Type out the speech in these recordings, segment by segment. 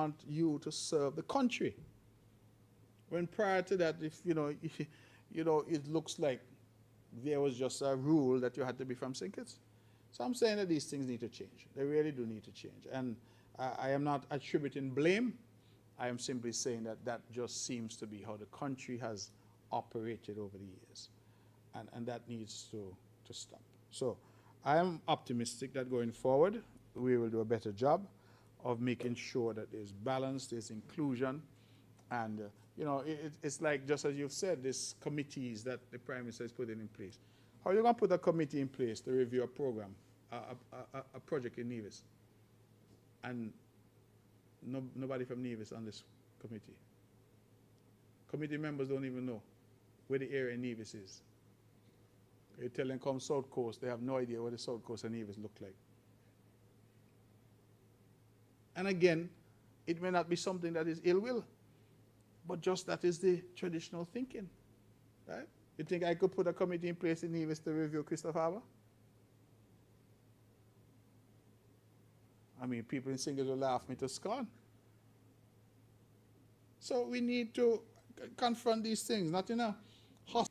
want you to serve the country. When prior to that, if it looks like there was just a rule that you had to be from St. Kitts. So I'm saying that these things need to change. They really do need to change. And I am not attributing blame. I am simply saying that that just seems to be how the country has operated over the years. And that needs to stop. So I am optimistic that going forward, we will do a better job of making sure that there's balance, there's inclusion, and it's like, just as you've said, these committees that the Prime Minister is putting in place. How are you going to put a committee in place to review a program, a project in Nevis, and nobody from Nevis on this committee? Committee members don't even know where the area in Nevis is. You tell them come South Coast, they have no idea what the South Coast and Nevis look like. And again, it may not be something that is ill will, but just that is the traditional thinking, right? You think I could put a committee in place in Nevis to review Christopher Harbour? I mean, people in Singers will laugh me to scorn. So we need to confront these things, not in a hostile.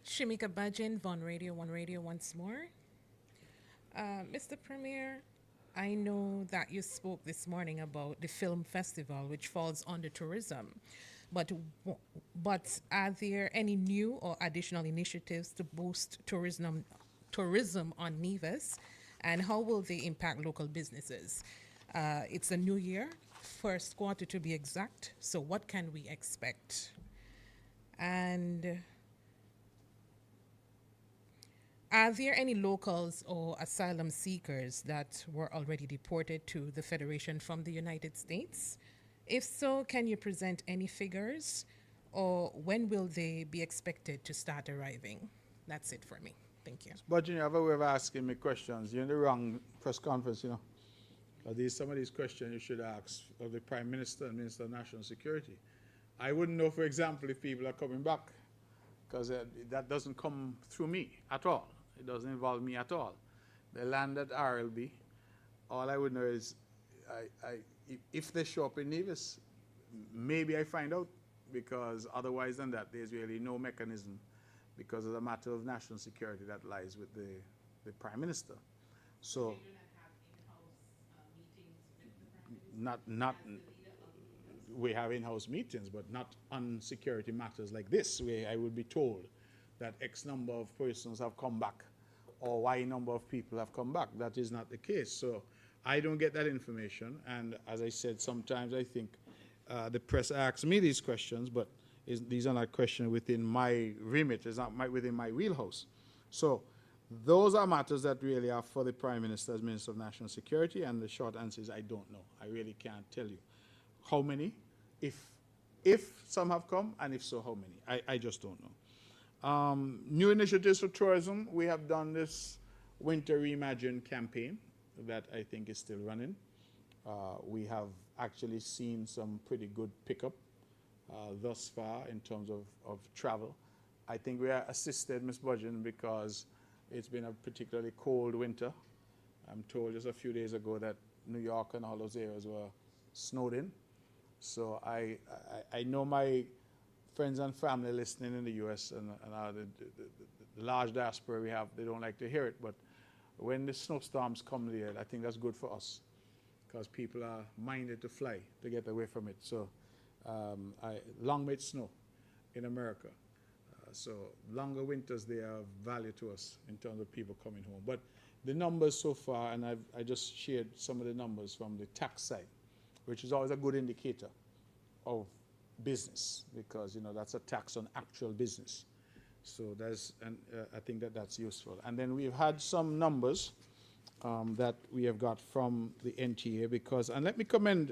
Shimika Bajin, Von Radio, One Radio once more. Mr. Premier, I know that you spoke this morning about the film festival, which falls under tourism, but are there any new or additional initiatives to boost tourism on Nevis, and how will they impact local businesses? It's a new year, first quarter to be exact, so what can we expect? And are there any locals or asylum seekers that were already deported to the Federation from the United States? If so, can you present any figures, or when will they be expected to start arriving? That's it for me. Thank you. But you have a way of asking me questions. You're in the wrong press conference, Some of these questions you should ask of the Prime Minister and Minister of National Security. I wouldn't know, for example, if people are coming back, because that doesn't come through me at all. It doesn't involve me at all. They land at RLB. All I would know is if they show up in Nevis, maybe I find out, because otherwise than that, there's really no mechanism, because of the matter of national security that lies with the Prime Minister. So, you do not have in-house meetings with the Prime Minister? not we have in-house meetings, but not on security matters like this, where I would be told that X number of persons have come back or Y number of people have come back. That is not the case. So I don't get that information. And as I said, sometimes I think the press asks me these questions, but these are not questions within my remit. It's not within my wheelhouse. So those are matters that really are for the Prime Minister as Minister of National Security, and the short answer is I don't know. I really can't tell you how many, if some have come, and if so, how many. I just don't know. New initiatives for tourism. We have done this Winter Reimagine campaign that I think is still running. We have actually seen some pretty good pickup thus far in terms of travel. I think we are assisted, Ms. Budgeon, because it's been a particularly cold winter. I'm told just a few days ago that New York and all those areas were snowed in. So I know my friends and family listening in the U.S. and the large diaspora we have, they don't like to hear it, but when the snowstorms come there, I think that's good for us, because people are minded to fly to get away from it. So long may it snow in America. So longer winters, they are of value to us in terms of people coming home. But the numbers so far, and I just shared some of the numbers from the tax side, which is always a good indicator of business, because that's a tax on actual business. So I think that's useful. And then we've had some numbers that we have got from the NTA, because, and let me commend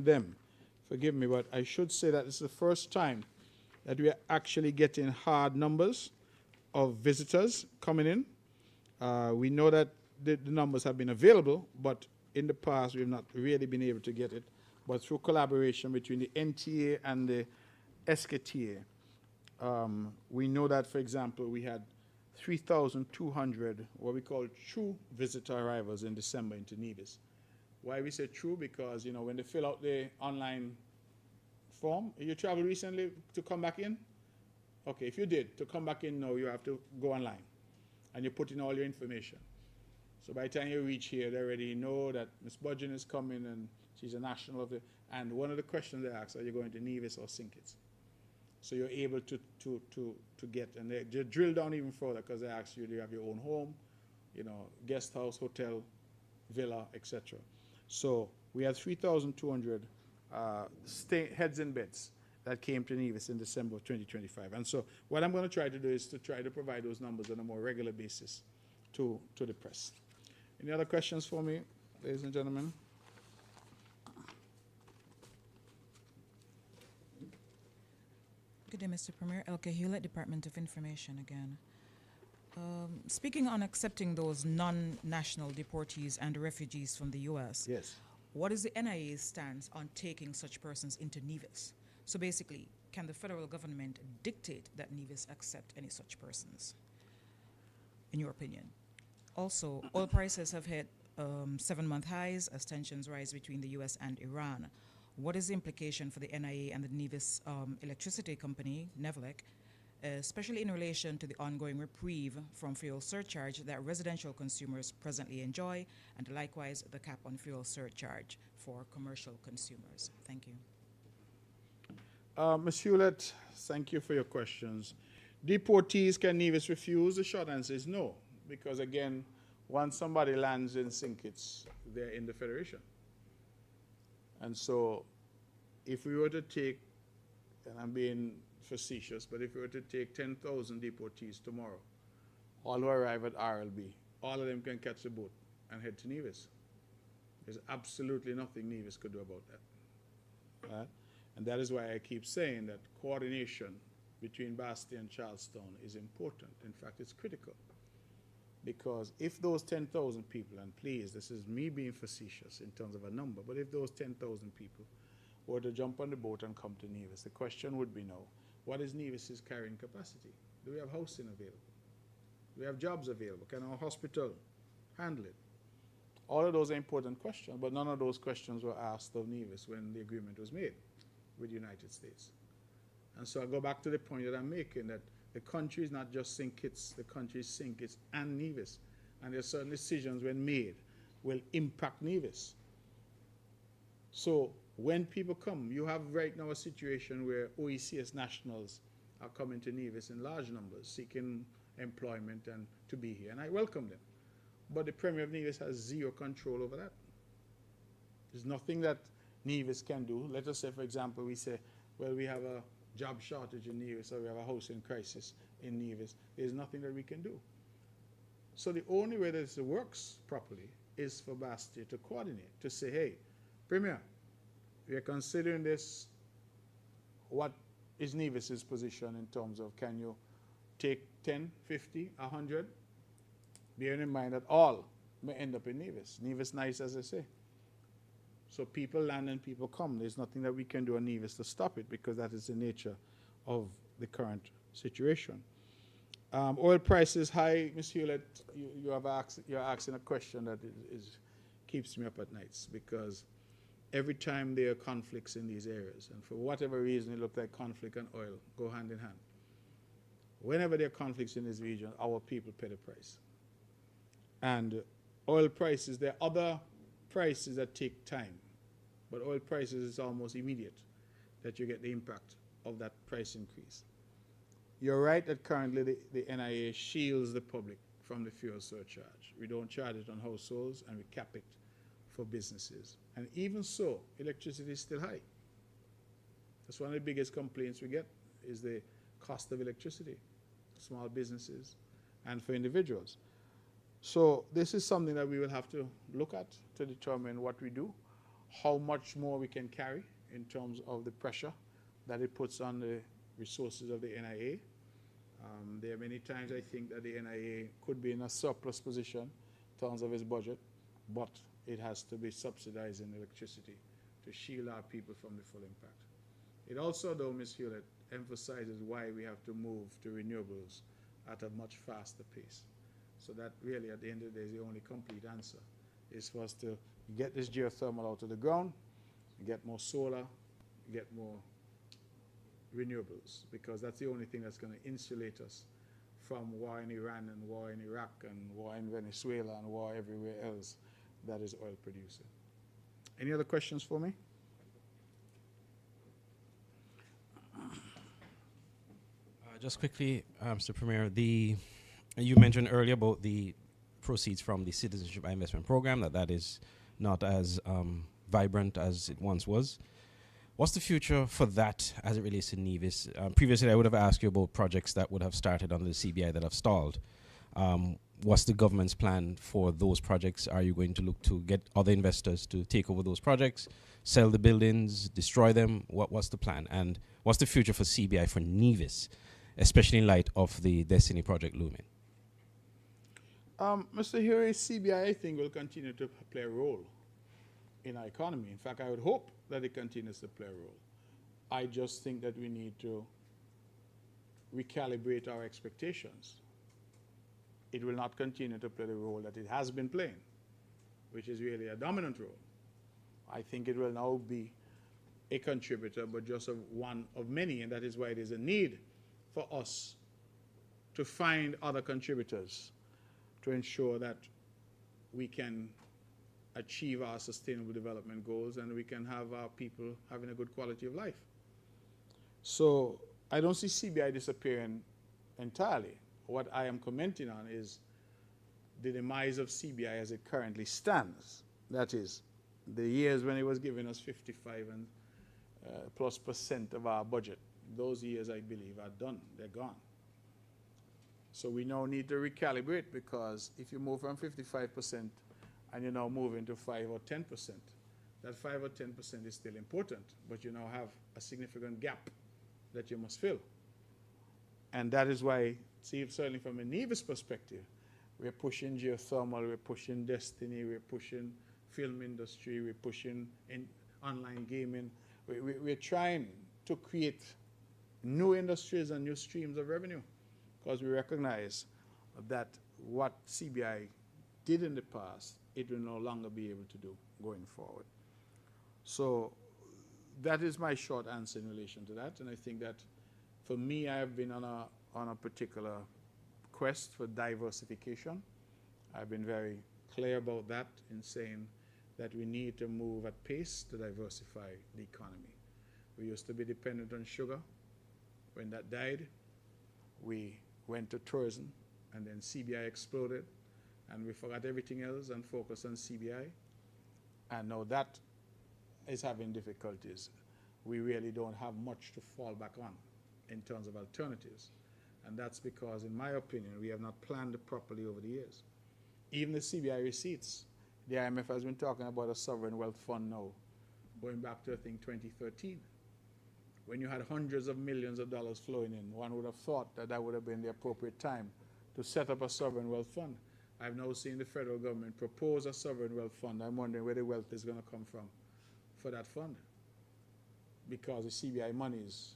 them. Forgive me, but I should say that it's the first time that we are actually getting hard numbers of visitors coming in. We know that the numbers have been available, but in the past we've not really been able to get it. But through collaboration between the NTA and the SKTA, we know that, for example, we had 3,200 what we call true visitor arrivals in December into Nevis. Why we say true? Because, you know, when they fill out the online form, you traveled recently to come back in? Okay, if you did, to come back in now, you have to go online and you put in all your information. So by the time you reach here, they already know that Ms. Budgeon is coming and she's a national of the, and one of the questions they ask, are you going to Nevis or St. Kitts? So you're able to get, and they drill down even further because they ask you, do you have your own home, you know, guest house, hotel, villa, etc. So we had 3,200 heads and beds that came to Nevis in December of 2025. And so what I'm going to try to do is to try to provide those numbers on a more regular basis to the press. Any other questions for me, ladies and gentlemen? Good day, Mr. Premier. Elke Hewlett, Department of Information again. Speaking on accepting those non-national deportees and refugees from the U.S., Yes. what is the NIA's stance on taking such persons into Nevis? So basically, can the federal government dictate that Nevis accept any such persons, in your opinion? Also, oil prices have hit 7-month highs as tensions rise between the U.S. and Iran. What is the implication for the NIA and the Nevis Electricity Company, NEVLEC, especially in relation to the ongoing reprieve from fuel surcharge that residential consumers presently enjoy, and likewise the cap on fuel surcharge for commercial consumers? Thank you. Ms. Hewlett, thank you for your questions. Deportees, can Nevis refuse? The short answer is no, because again, once somebody lands in St. Kitts, they're in the Federation. And so if we were to take, and I'm being facetious, but if we were to take 10,000 deportees tomorrow, all who arrive at RLB, all of them can catch a boat and head to Nevis. There's absolutely nothing Nevis could do about that. Right? And that is why I keep saying that coordination between Basti and Charlestown is important. In fact, it's critical. Because if those 10,000 people, and please, this is me being facetious in terms of a number, but if those 10,000 people were to jump on the boat and come to Nevis, the question would be now, what is Nevis's carrying capacity? Do we have housing available? Do we have jobs available? Can our hospital handle it? All of those are important questions, but none of those questions were asked of Nevis when the agreement was made with the United States. And so I go back to the point that I'm making, that the country is not just St. Kitts, the country is St. Kitts and Nevis. And there are certain decisions when made will impact Nevis. So when people come, you have right now a situation where OECS nationals are coming to Nevis in large numbers, seeking employment and to be here, and I welcome them. But the Premier of Nevis has zero control over that. There's nothing that Nevis can do. Let us say, for example, we say, well, we have a job shortage in Nevis, or we have a housing crisis in Nevis. There's nothing that we can do. So the only way that this works properly is for Basti to coordinate, to say, hey, Premier, we are considering this. What is Nevis's position in terms of, can you take 10, 50, 100? Bearing in mind that all may end up in Nevis. Nevis nice, as I say. So people land and people come. There's nothing that we can do on Nevis to stop it, because that is the nature of the current situation. Oil prices high, Ms. Hewlett, you're asking a question that keeps me up at nights, because every time there are conflicts in these areas, and for whatever reason it looks like conflict and oil go hand in hand. Whenever there are conflicts in this region, our people pay the price. And oil prices, there are other prices that take time, but oil prices is almost immediate that you get the impact of that price increase. You're right that currently the NIA shields the public from the fuel surcharge. We don't charge it on households, and we cap it for businesses. And even so, electricity is still high. That's one of the biggest complaints we get, is the cost of electricity for small businesses and for individuals. So this is something that we will have to look at to determine what we do, how much more we can carry in terms of the pressure that it puts on the resources of the NIA. There are many times I think that the NIA could be in a surplus position in terms of its budget, but it has to be subsidizing electricity to shield our people from the full impact. It also, though, Ms. Hewlett, emphasizes why we have to move to renewables at a much faster pace. So that really, at the end of the day, is the only complete answer, is for us to You get this geothermal out of the ground, you get more solar, you get more renewables, because that's the only thing that's going to insulate us from war in Iran and war in Iraq and war in Venezuela and war everywhere else that is oil producing. Any other questions for me? Just quickly, Mr. Premier, you mentioned earlier about the proceeds from the Citizenship Investment Program, that is not as vibrant as it once was. What's the future for that as it relates to Nevis? Previously, I would have asked you about projects that would have started under the CBI that have stalled. What's the government's plan for those projects? Are you going to look to get other investors to take over those projects, sell the buildings, destroy them? What's the plan? And what's the future for CBI for Nevis, especially in light of the Destiny project looming? Mr. Huey, CBI, I think, will continue to play a role in our economy. In fact, I would hope that it continues to play a role. I just think that we need to recalibrate our expectations. It will not continue to play the role that it has been playing, which is really a dominant role. I think it will now be a contributor, but just one of many, and that is why it is a need for us to find other contributors to ensure that we can achieve our sustainable development goals and we can have our people having a good quality of life. So I don't see CBI disappearing entirely. What I am commenting on is the demise of CBI as it currently stands. That is, the years when it was giving us 55 and plus % of our budget. Those years, I believe, are done. They're gone. So we now need to recalibrate, because if you move from 55% and you're now moving to 5 or 10%, that 5 or 10% is still important, but you now have a significant gap that you must fill. And that is why, see, certainly from a Nevis perspective, we're pushing geothermal, we're pushing Destiny, we're pushing film industry, we're pushing online gaming. We're trying to create new industries and new streams of revenue, because we recognize that what CBI did in the past, it will no longer be able to do going forward. So that is my short answer in relation to that. And I think that for me, I have been on a particular quest for diversification. I've been very clear about that in saying that we need to move at pace to diversify the economy. We used to be dependent on sugar. When that died, we went to tourism, and then CBI exploded, and we forgot everything else and focused on CBI. And now that is having difficulties. We really don't have much to fall back on in terms of alternatives. And that's because, in my opinion, we have not planned it properly over the years. Even the CBI receipts, the IMF has been talking about a sovereign wealth fund now, going back to, I think, 2013. When you had hundreds of millions of dollars flowing in, one would have thought that that would have been the appropriate time to set up a sovereign wealth fund. I've now seen the federal government propose a sovereign wealth fund. I'm wondering where the wealth is going to come from for that fund, because the CBI monies,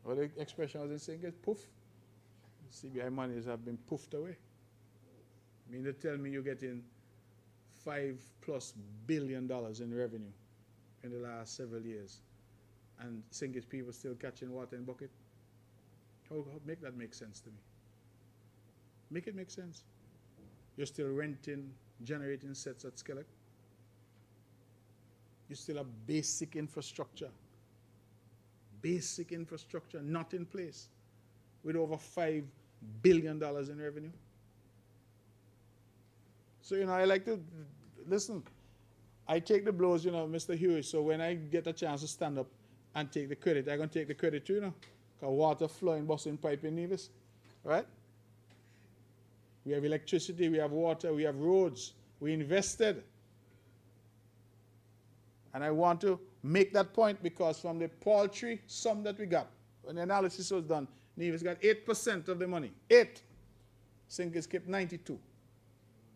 what the expression I was saying is poof. CBI monies have been poofed away. I mean, they tell me you're getting $5+ billion in revenue in the last several years, and Sinki's people still catching water in bucket. How make that make sense to me? Make it make sense. You're still renting, generating sets at Skellig. You still have basic infrastructure not in place, with over $5 billion in revenue. So, I like to, listen, I take the blows, Mr. Huey, so when I get a chance to stand up and take the credit, I'm going to take the credit too, because water flowing, busting pipe in Nevis, right? We have electricity, we have water, we have roads, we invested. And I want to make that point, because from the paltry sum that we got, when the analysis was done, Nevis got 8% of the money. 8. Sinki's kept 92.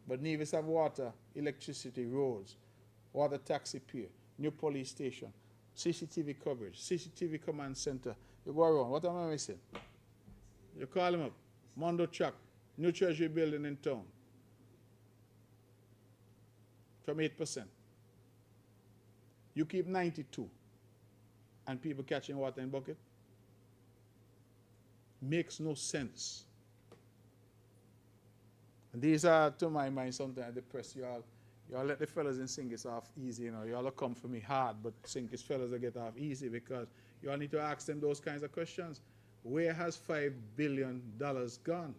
But Nevis have water, electricity, roads, water taxi pier, new police station, CCTV coverage, CCTV command center. You go around, what am I missing? You call them up, Mondo Truck, new treasury building in town. From 8%. You keep 92 and people catching water in bucket? Makes no sense. And these are, to my mind, sometimes depress you all. Y'all let the fellas in Sinkis off easy, you know. Y'all come for me hard, but Sinkis fellas will get off easy because y'all need to ask them those kinds of questions. Where has $5 billion gone?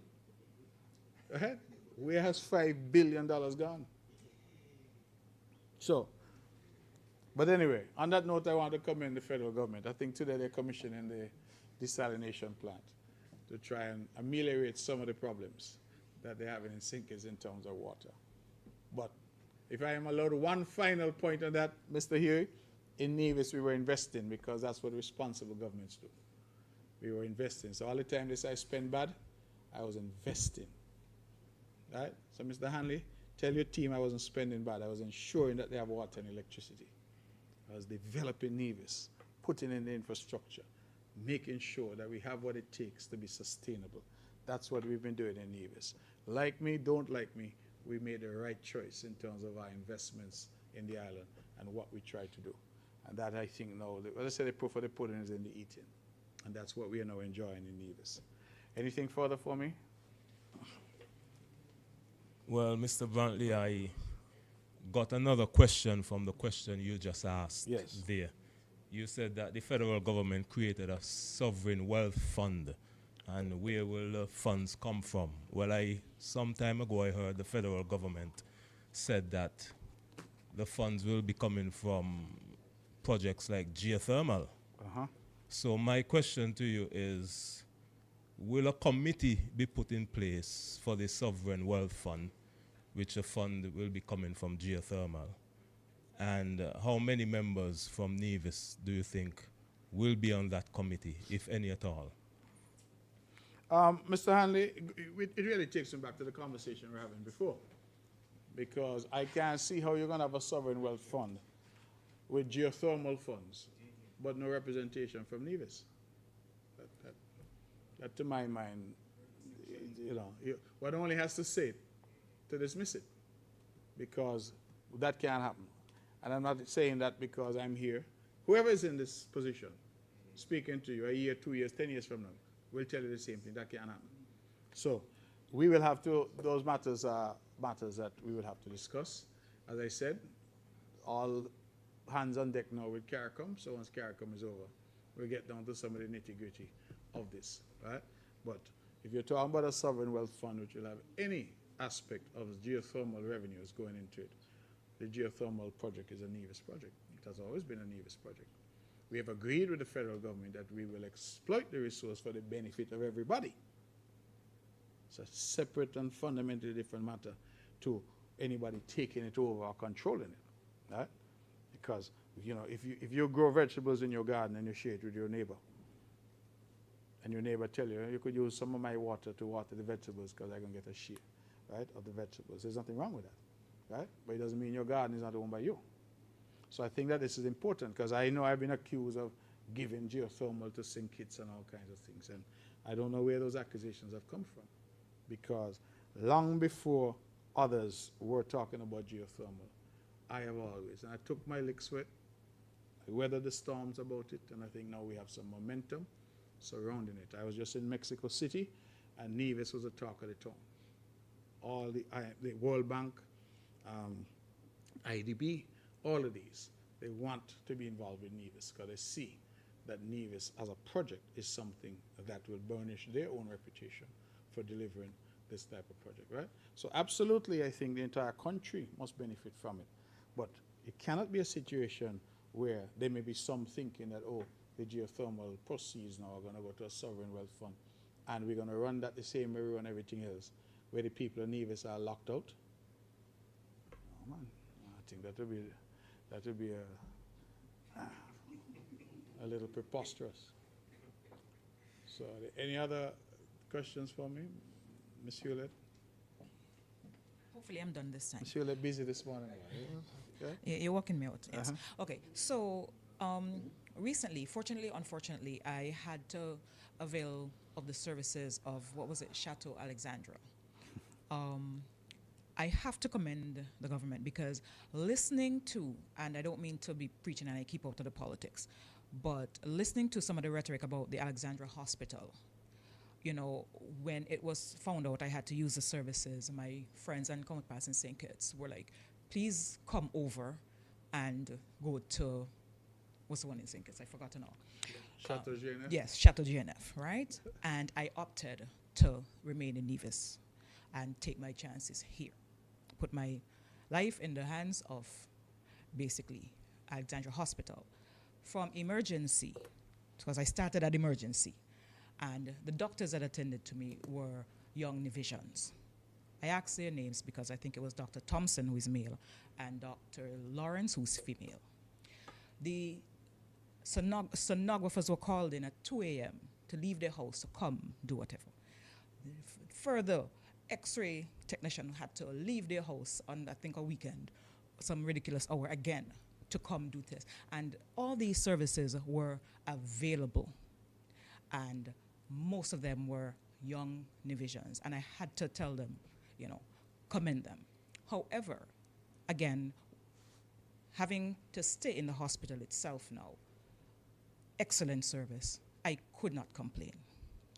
Go ahead. Where has $5 billion gone? So, but anyway, on that note, I want to commend the federal government. I think today they're commissioning the desalination plant to try and ameliorate some of the problems that they're having in Sinkers in terms of water. But if I am allowed one final point on that, Mr. Huey, in Nevis we were investing because that's what responsible governments do. We were investing. So all the time they say I spend bad, I was investing. Right? So Mr. Hanley, tell your team I wasn't spending bad. I was ensuring that they have water and electricity. I was developing Nevis, putting in the infrastructure, making sure that we have what it takes to be sustainable. That's what we've been doing in Nevis. Like me, don't like me, we made the right choice in terms of our investments in the island and what we try to do. And that I think now, as I said, the proof of the pudding is in the eating. And that's what we are now enjoying in Nevis. Anything further for me? Well, Mr. Brantley, I got another question from the question you just asked there. You said that the federal government created a sovereign wealth fund, and where will the funds come from? Well, some time ago I heard the federal government said that the funds will be coming from projects like geothermal. So my question to you is, will a committee be put in place for the Sovereign Wealth Fund, which a fund will be coming from geothermal? And how many members from Nevis do you think will be on that committee, if any at all? Mr. Hanley, it really takes me back to the conversation we were having before, because I can't see how you're going to have a sovereign wealth fund with geothermal funds, but no representation from Nevis. That to my mind, you know, one only has to say it to dismiss it, because that can't happen. And I'm not saying that because I'm here. Whoever is in this position, speaking to you a year, 2 years, 10 years from now, will tell you the same thing. That can't happen. So we will have to, those matters are matters that we will have to discuss. As I said, all hands on deck now with CARICOM. So once CARICOM is over, we'll get down to some of the nitty-gritty of this, right? But if you're talking about a sovereign wealth fund which will have any aspect of geothermal revenues going into it, the geothermal project is a Nevis project. It has always been a Nevis project. We have agreed with the federal government that we will exploit the resource for the benefit of everybody. It's a separate and fundamentally different matter to anybody taking it over or controlling it, right? Because, you know, if you grow vegetables in your garden and you share it with your neighbor, and your neighbor tell you, you could use some of my water to water the vegetables because I'm going to get a share, right, of the vegetables. There's nothing wrong with that, right? But it doesn't mean your garden is not owned by you. So I think that this is important, because I know I've been accused of giving geothermal to sink kits and all kinds of things. And I don't know where those accusations have come from, because long before others were talking about geothermal, I have always, and I took my licks with, I weathered the storms about it, and I think now we have some momentum surrounding it. I was just in Mexico City, and Nevis was the talk of the town. All the World Bank, IDB, all of these, they want to be involved with Nevis because they see that Nevis as a project is something that will burnish their own reputation for delivering this type of project, right? So absolutely, I think the entire country must benefit from it. But it cannot be a situation where there may be some thinking that, oh, the geothermal proceeds now are going to go to a sovereign wealth fund, and we're going to run that the same way we run everything else, where the people of Nevis are locked out. Oh, man, I think that would be a little preposterous. So, any other questions for me, Ms. Hewlett? Hopefully I'm done this time. Ms. Hewlett busy this morning. Yeah? You're working me out, yes. Okay, so recently, fortunately, unfortunately, I had to avail of the services of, what was it, Chateau Alexandra. I have to commend the government because listening to, and I don't mean to be preaching and I keep out of the politics, but listening to some of the rhetoric about the Alexandra Hospital, you know, when it was found out I had to use the services, my friends and counterparts in St. Kitts were like, please come over and go to, what's the one in St. Kitts? I forgot now. Chateau GNF? Yes, Chateau GNF, right? And I opted to remain in Nevis and take my chances here. Put my life in the hands of basically Alexandra Hospital. From emergency, because I started at emergency, and the doctors that attended to me were young Nevisians. I asked their names because I think it was Dr. Thompson, who is male, and Dr. Lawrence, who's female. The sonographers were called in at 2 a.m. to leave their house to come do whatever. Further, X-ray technician had to leave their house on, I think, a weekend, some ridiculous hour again, to come do this. And all these services were available. And most of them were young Nevisians. And I had to tell them, you know, commend them. However, again, having to stay in the hospital itself now, excellent service. I could not complain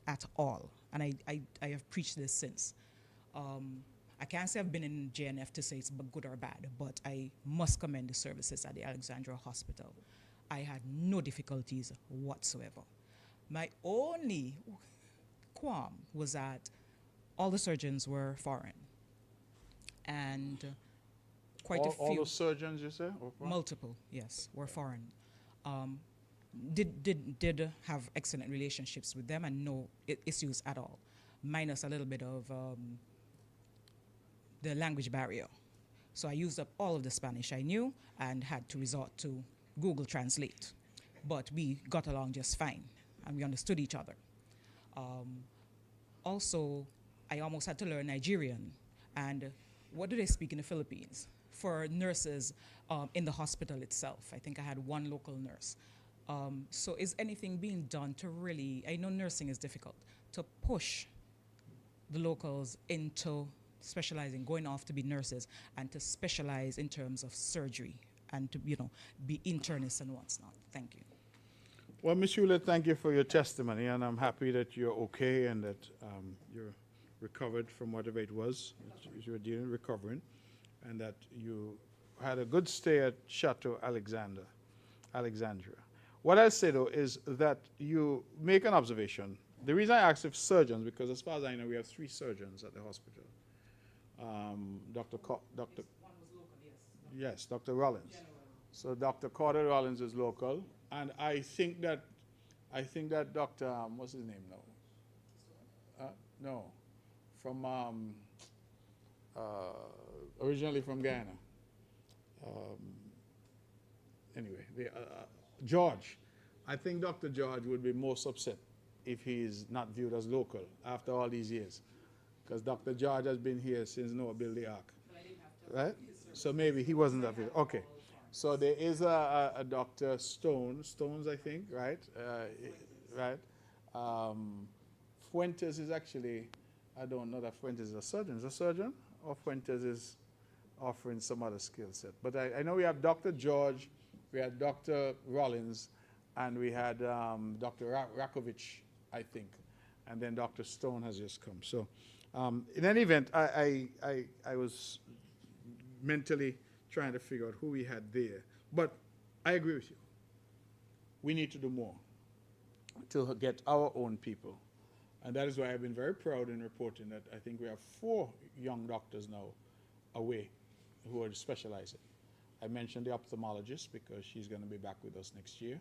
at all. And I have preached this since. I can't say I've been in JNF to say it's good or bad, but I must commend the services at the Alexandra Hospital. I had no difficulties whatsoever. My only qualm was that all the surgeons were foreign. And quite a few. All the surgeons, you say? Multiple, yes, were foreign. Did have excellent relationships with them and no issues at all, minus a little bit of the language barrier. So I used up all of the Spanish I knew and had to resort to Google Translate. But we got along just fine and we understood each other. Also, I almost had to learn Nigerian. And what do they speak in the Philippines? For nurses in the hospital itself, I think I had one local nurse. So is anything being done to really, I know nursing is difficult, to push the locals into specializing, going off to be nurses and to specialize in terms of surgery and to, you know, be internists and what's not? Thank you. Well, Ms. Hewlett, thank you for your testimony, and I'm happy that you're okay and that you're recovered from whatever it was that you were dealing, recovering, and that you had a good stay at Chateau Alexandra. What I'll say, though, is that you make an observation. The reason I asked if surgeons, because as far as I know, we have 3 surgeons at the hospital. Dr. Yes, Dr. Rollins. So Dr. Carter Rollins is local, and I think that Dr. What's his name now? No, from originally from Guyana. Anyway, George. I think Dr. George would be most upset if he is not viewed as local after all these years, because Dr. George has been here since Noah built the ark, right? So maybe he wasn't that viewed. Okay. So there is a Dr. Stones, I think, right? Right. Fuentes is actually, I don't know that Fuentes is a surgeon. Is a surgeon? Or Fuentes is offering some other skill set. But I know we have Dr. George, we had Dr. Rollins, and we had Dr. Rakovich, I think. And then Dr. Stone has just come. So in any event, I was mentally trying to figure out who we had there. But I agree with you. We need to do more to get our own people. And that is why I've been very proud in reporting that I think we have 4 young doctors now away who are specializing. I mentioned the ophthalmologist because she's going to be back with us next year,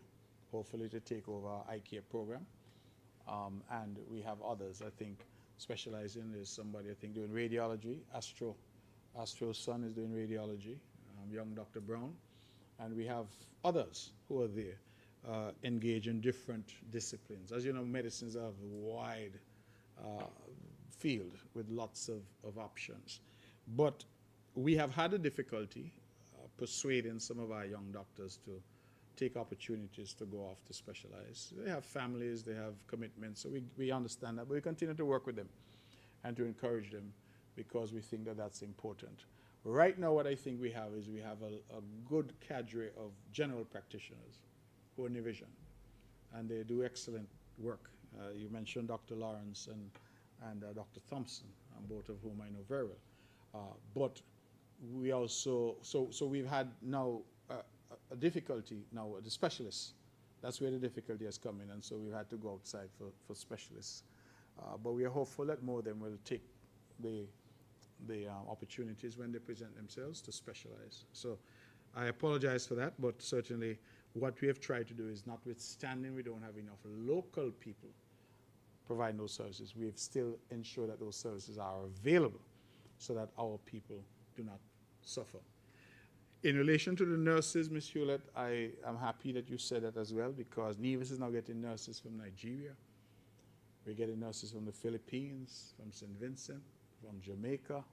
hopefully to take over our eye care program. And we have others, I think, specializing. There's somebody, I think, doing radiology. Astro's son is doing radiology, young Dr. Brown. And we have others who are there, engaged in different disciplines. As you know, medicine is a wide field with lots of options. But we have had a difficulty persuading some of our young doctors to take opportunities to go off to specialize. They have families, they have commitments, so we understand that, but we continue to work with them and to encourage them because we think that that's important. Right now, what I think we have is we have a good cadre of general practitioners who are Nivision, and they do excellent work. You mentioned Dr. Lawrence and Dr. Thompson, both of whom I know very well. But we also, so we've had now a difficulty now with the specialists. That's where the difficulty has come in, and so we've had to go outside for specialists. But we are hopeful that more of them will take the opportunities when they present themselves to specialize. So I apologize for that, but certainly what we have tried to do is, notwithstanding we don't have enough local people providing those services, we have still ensured that those services are available so that our people do not suffer. In relation to the nurses, Ms. Hewlett, I am happy that you said that as well, because Nevis is now getting nurses from Nigeria. We're getting nurses from the Philippines, from St. Vincent, from Jamaica,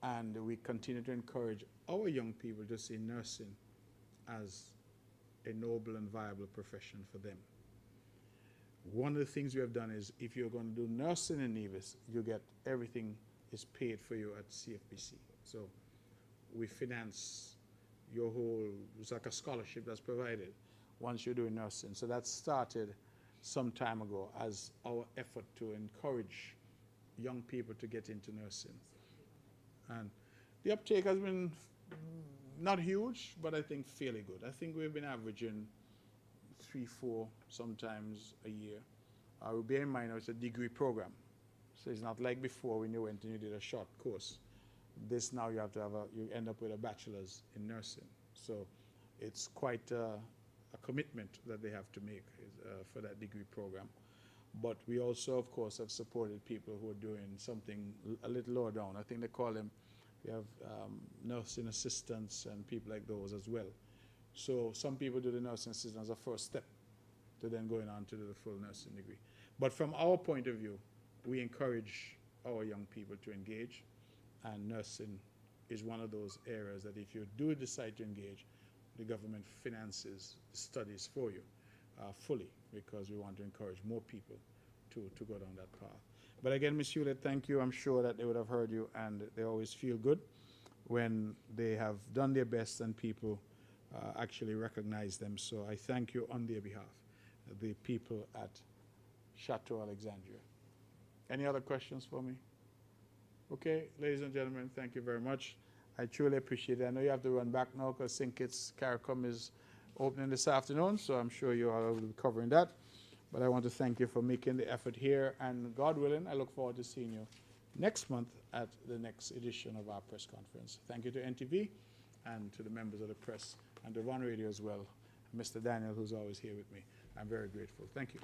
and we continue to encourage our young people to see nursing as a noble and viable profession for them. One of the things we have done is, if you're going to do nursing in Nevis, you get everything is paid for you at CFPC. So we finance your whole, it's like a scholarship that's provided once you're doing nursing. So that started some time ago as our effort to encourage young people to get into nursing. And the uptake has been not huge, but I think fairly good. I think we've been averaging 3, 4, sometimes a year. Bear in mind, it's a degree program. So it's not like before when you went and you did a short course. This now you have to have you end up with a bachelor's in nursing. So it's quite a commitment that they have to make for that degree program. But we also, of course, have supported people who are doing something a little lower down. I think they call them, we have nursing assistants and people like those as well. So some people do the nursing assistant as a first step to then going on to do the full nursing degree. But from our point of view, we encourage our young people to engage, and nursing is one of those areas that if you do decide to engage, the government finances studies for you fully, because we want to encourage more people to go down that path. But again, Ms. Hewlett, thank you. I'm sure that they would have heard you, and they always feel good when they have done their best and people actually recognize them. So I thank you on their behalf, the people at Chateau Alexandria. Any other questions for me? Okay, ladies and gentlemen, thank you very much. I truly appreciate it. I know you have to run back now because St. Kitts CARICOM is opening this afternoon, so I'm sure you all will be covering that. But I want to thank you for making the effort here, and God willing, I look forward to seeing you next month at the next edition of our press conference. Thank you to NTV and to the members of the press and to One Radio as well, Mr. Daniel, who's always here with me. I'm very grateful. Thank you.